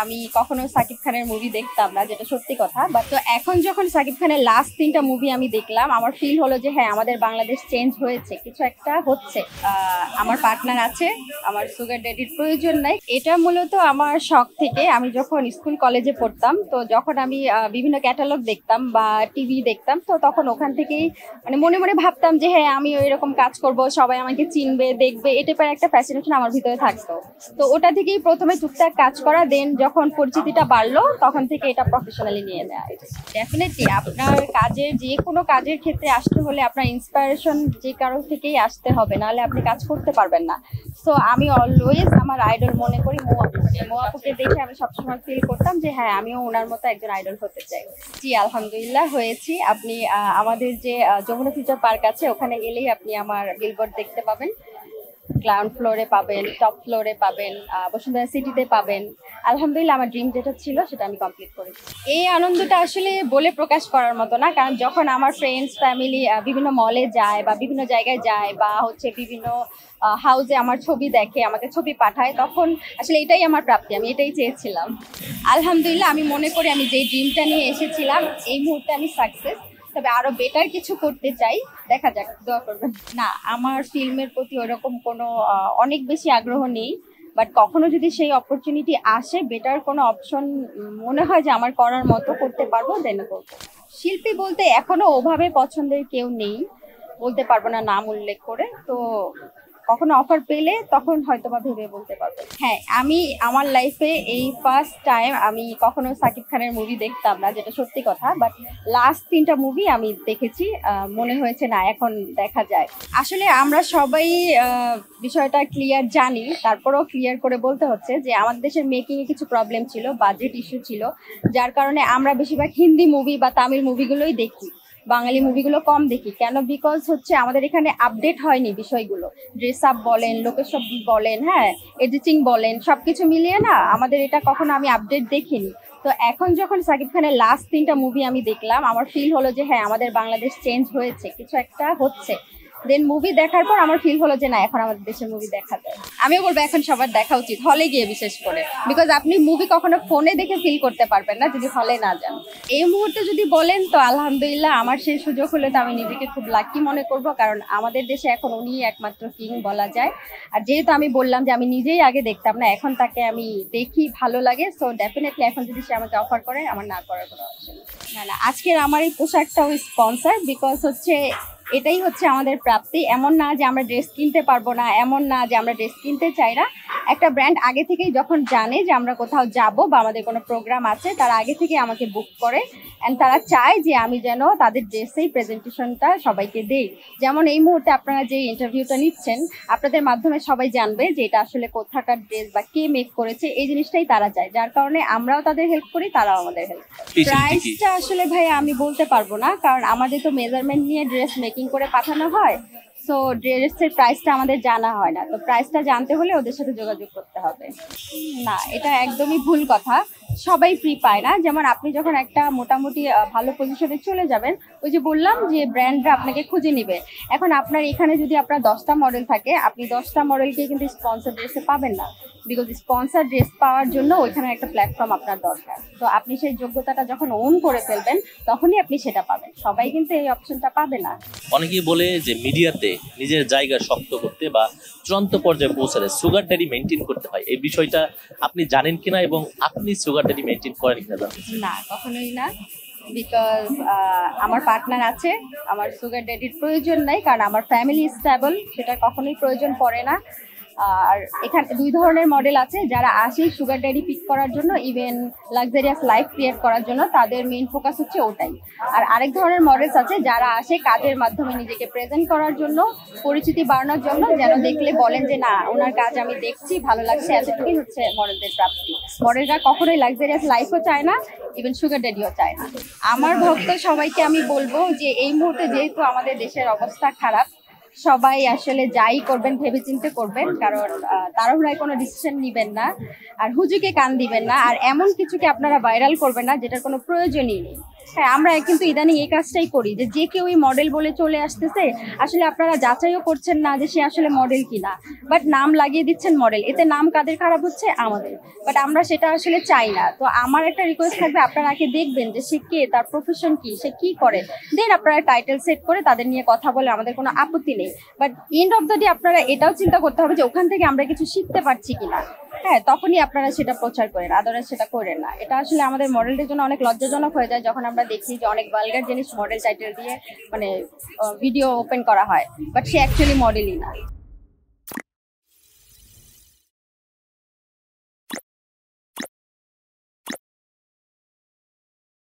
আমি কখনো সাকিব খানের মুভি দেখতাম না, যেটা সত্যি কথা। বাট তো এখন যখন সাকিব খানের লাস্ট 3টা মুভি আমি দেখলাম, আমার ফিল হলো যে হ্যাঁ, আমাদের বাংলাদেশ চেঞ্জ হয়েছে, কিছু একটা হচ্ছে। আমার পার্টনার আছে, আমার সুগার ড্যাডির প্রয়োজন নাই। এটা মূলত আমার শখ থেকে। আমি যখন স্কুল কলেজে পড়তাম, তো যখন আমি বিভিন্ন ক্যাটালগ দেখতাম বা টিভি দেখতাম, তো তখন ওখান থেকেই মানে মনে মনে ভাবতাম যে হ্যাঁ, আমি এরকম কাজ করব, সবাই আমাকে চিনবে, দেখবে, এটা টাইপের একটা ফ্যাসিনেশন আমার ভিতরে থাকতো। তো ওটা থেকেই প্রথমে টুকটাক কাজ করা, দেন যখন পরিচিতিটা বাড়লো তখন থেকে এটা প্রফেশনালি নিয়ে নেওয়া। ডেফিনেটলি আপনার কাজের যে কোনো কাজের ক্ষেত্রে আসতে হলে আপনার ইন্সপিরেশন যে কারো থেকেই আসতে হবে, নাহলে আপনি কাজ করতে পারবেন না। সো আমি অলওয়েজ আমার আইডল মনে করি মোয়াপুকে দেখে আমি সবসময় ফিল করতাম যে হ্যাঁ, আমিও ওনার মতো একজন আইডল হতে চাই। জি আলহামদুলিল্লাহ হয়েছি। আপনি আমাদের যে যমুনা ফিউচার পার্ক আছে, ওখানে গেলেই আপনি আমার বিলবোর্ড দেখতে পাবেন। গ্রাউন্ড ফ্লোরে পাবেন, টপ ফ্লোরে পাবেন, বসুন্ধরা সিটিতে পাবেন। আলহামদুলিল্লাহ আমার ড্রিম যেটা ছিল সেটা আমি কমপ্লিট করেছি। এই আনন্দটা আসলে বলে প্রকাশ করার মতো না, কারণ যখন আমার ফ্রেন্ডস ফ্যামিলি বিভিন্ন মলে যায় বা বিভিন্ন জায়গায় যায় বা হচ্ছে বিভিন্ন হাউসে আমার ছবি দেখে, আমাকে ছবি পাঠায়, তখন আসলে এটাই আমার প্রাপ্তি, আমি এটাই চেয়েছিলাম। আলহামদুলিল্লাহ আমি মনে করি আমি যে ড্রিমটা নিয়ে এসেছিলাম এই মুহূর্তে আমি সাকসেস, তবে আরো বেটার কিছু করতে চাই, দেখা যাক, দোয়া করবেন। না, আমার ফিল্মের প্রতি ওরকম কোনো অনেক বেশি আগ্রহ নেই, বাট কখনো যদি সেই অপরচুনিটি আসে, বেটার কোনো অপশন মনে হয় যে আমার করার মতো করতে পারবো, দেন করবো। শিল্পী বলতে এখনো ওভাবে পছন্দের কেউ নেই, বলতে পারবো না নাম উল্লেখ করে। তো কখনো অফার পেলে তখন হয়তো বা ভেবে বলতে পারবো। হ্যাঁ, আমি আমার লাইফে এই ফার্স্ট টাইম আমি কখনো সাকিব খানের মুভি দেখতাম না, যেটা সত্যি কথা। বাট লাস্ট 3টা মুভি আমি দেখেছি, মনে হয়েছে না এখন দেখা যায়। আসলে আমরা সবাই বিষয়টা ক্লিয়ার জানি, তারপরেও ক্লিয়ার করে বলতে হচ্ছে যে আমাদের দেশের মেকিং এ কিছু প্রবলেম ছিল, বাজেট ইস্যু ছিল, যার কারণে আমরা বেশিরভাগ হিন্দি মুভি বা তামিল মুভিগুলোই দেখি, বাঙালি মুভিগুলো কম দেখি। কেন? বিকজ হচ্ছে আমাদের এখানে আপডেট হয়নি বিষয়গুলো, ড্রেস আপ বলেন, লোকেশন বলেন, হ্যাঁ এডিটিং বলেন, সবকিছু মিলিয়ে না আমাদের এটা কখনো আমি আপডেট দেখিনি। তো এখন যখন সাকিব খানের লাস্ট 3টা মুভি আমি দেখলাম, আমার ফিল হলো যে হ্যাঁ, আমাদের বাংলাদেশ চেঞ্জ হয়েছে, কিছু একটা হচ্ছে। দেন মুভি দেখার পর আমার ফিল হলো যে না, এখন আমাদের দেশের মুভি দেখা যায়। আমিও বলবো এখন সবার দেখা উচিত, হলে গিয়ে বিশেষ করে, বিকজ আপনি মুভি কখনো ফোনে দেখে ফিল করতে পারবেন না যদি হলে না যান। এই মুহূর্তে যদি বলেন তো আলহামদুলিল্লাহ আমার সেই সুযোগ হলে তো আমি নিজেকে খুব লাকি মনে করব, কারণ আমাদের দেশে এখন উনি একমাত্র কিং বলা যায়। আর যেহেতু আমি বললাম যে আমি নিজেই আগে দেখতাম না, এখন তাকে আমি দেখি, ভালো লাগে। সো ডেফিনেটলি এখন যদি সে আমাকে অফার করে, আমার না করার কোনো অপশন না। না, আজকের আমার এই পোশাকটাও স্পন্সার, বিকজ হচ্ছে এটাই হচ্ছে আমাদের প্রাপ্তি। এমন না যে আমরা ড্রেস কিনতে পারবো না, এমন না যে আমরা ড্রেস কিনতে চাই না। একটা ব্র্যান্ড আগে থেকেই যখন জানে যে আমরা কোথাও যাব বা আমাদের কোনো প্রোগ্রাম আছে, তারা আগে থেকে আমাকে বুক করে, অ্যান্ড তারা চায় যে আমি যেন তাদের ড্রেসেই প্রেজেন্টেশনটা সবাইকে দেই। যেমন এই মুহূর্তে আপনারা যে ইন্টারভিউটা নিচ্ছেন, আপনাদের মাধ্যমে সবাই জানবে যে এটা আসলে কোথাকার ড্রেস বা কে মেক করেছে, এই জিনিসটাই তারা চায়, যার কারণে আমরাও তাদের হেল্প করি, তারাও আমাদের হেল্প করে। প্রাইসটা আসলে ভাই আমি বলতে পারবো না, কারণ আমাদের তো মেজারমেন্ট নিয়ে ড্রেস মেকিং করে পাঠানো হয়। সো ড্রেসের প্রাইসটা আমাদের জানা হয় না, তো প্রাইসটা জানতে হলে ওদের সাথে যোগাযোগ করতে হবে। না, এটা একদমই ভুল কথা। সবাই ফ্রি পায় না। যেমন আপনি যখন একটা মোটামুটি ভালো পজিশনে চলে যাবেন, ওই যে বললাম যে ব্র্যান্ডরা আপনাকে খুঁজে নিবে। এখন আপনার এখানে যদি আপনার 10টা মডেল থাকে, আপনি 10টা মডেলকে কিন্তু স্পন্সর ড্রেসে পাবেন না, বিকজ স্পন্সর ড্রেস পাওয়ার জন্য ওইখানে একটা প্ল্যাটফর্ম আপনার দরকার। তো আপনি সেই যোগ্যতাটা যখন ওন করে ফেলবেন, তখনই আপনি সেটা পাবেন। সবাই কিন্তু এই অপশনটা পাবে না। অনেকেই বলে যে মিডিয়াতে নিজের জায়গা শক্ত করতে বা চূড়ান্ত পর্যায়ে পৌঁছালে সুগার ড্যাডি মেনটেন করতে হয়, এই বিষয়টা আপনি জানেন কিনা এবং আপনি সুগার ড্যাডি মেনটেন করেন কিনা জানতে চাই। না, কখনোই না, বিকজ আমার পার্টনার আছে, আমার সুগার ড্যাডির প্রয়োজন নাই, কারণ আমার ফ্যামিলি স্টেবল, সেটা কখনোই প্রয়োজন পড়ে না। আর এখানে 2 ধরনের মডেল আছে যারা আসে সুগার ড্যাডি পিক করার জন্য, ইভেন লাক্সারিয়াস লাইফ ক্রিয়েট করার জন্য, তাদের মেইন ফোকাস হচ্ছে ওটাই। আর আরেক ধরনের মডেলস আছে যারা আসে কাজের মাধ্যমে নিজেকে প্রেজেন্ট করার জন্য, পরিচিতি বাড়ানোর জন্য, যেন দেখলে বলেন যে না, ওনার কাজ আমি দেখছি, ভালো লাগছে, এতটুকুই হচ্ছে মডেলদের প্রাপ্তি। মডেলরা কখনোই লাক্সারিয়াস লাইফও চায় না, ইভেন সুগার ড্যাডিও চায় না। আমার ভক্ত সবাইকে আমি বলবো যে এই মুহূর্তে যেহেতু আমাদের দেশের অবস্থা খারাপ, সবাই আসলে যাই করবেন ভেবেচিন্তে করবেন, কারণ তাড়াহুড়ায় কোনো ডিসিশন নিবেন না, আর হুজুকে কান দিবেন না, আর এমন কিছুকে আপনারা ভাইরাল করবেন না যেটার কোনো প্রয়োজনই নেই। হ্যাঁ, আমরা কিন্তু ইদানিং এই কাজটাই করি যে যে কেউই মডেল বলে চলে আসতেছে, আসলে আপনারা যাচাইও করছেন না যে সে আসলে মডেল কিনা, বাট নাম লাগিয়ে দিচ্ছেন মডেল। এতে নাম কাদের খারাপ হচ্ছে? আমাদের। বাট আমরা সেটা আসলে চাই না। তো আমার একটা রিকোয়েস্ট থাকবে, আপনারা আগে দেখবেন যে সে কে, তার প্রফেশন কি, সে কি করে, দেন আপনারা টাইটেল সেট করে তাদের নিয়ে কথা বলে আমাদের কোনো আপত্তি নেই। But end of the day আপনারা এটাও চিন্তা করতে হবে যে ওখান থেকে আমরা কিছু শিখতে পারছি কিনা। হ্যাঁ, তখনই আপনারা সেটা প্রচার করেন, আদারওয়াইজ সেটা করেন না। এটা আসলে আমাদের মডেলদের জন্য অনেক লজ্জাজনক হয়ে যায় যখন আমরা দেখি যে অনেক ভালগার জিনিস মডেল টাইটেল দিয়ে মানে ভিডিও ওপেন করা হয়, বাট সে অ্যাকচুয়ালি মডেলই না।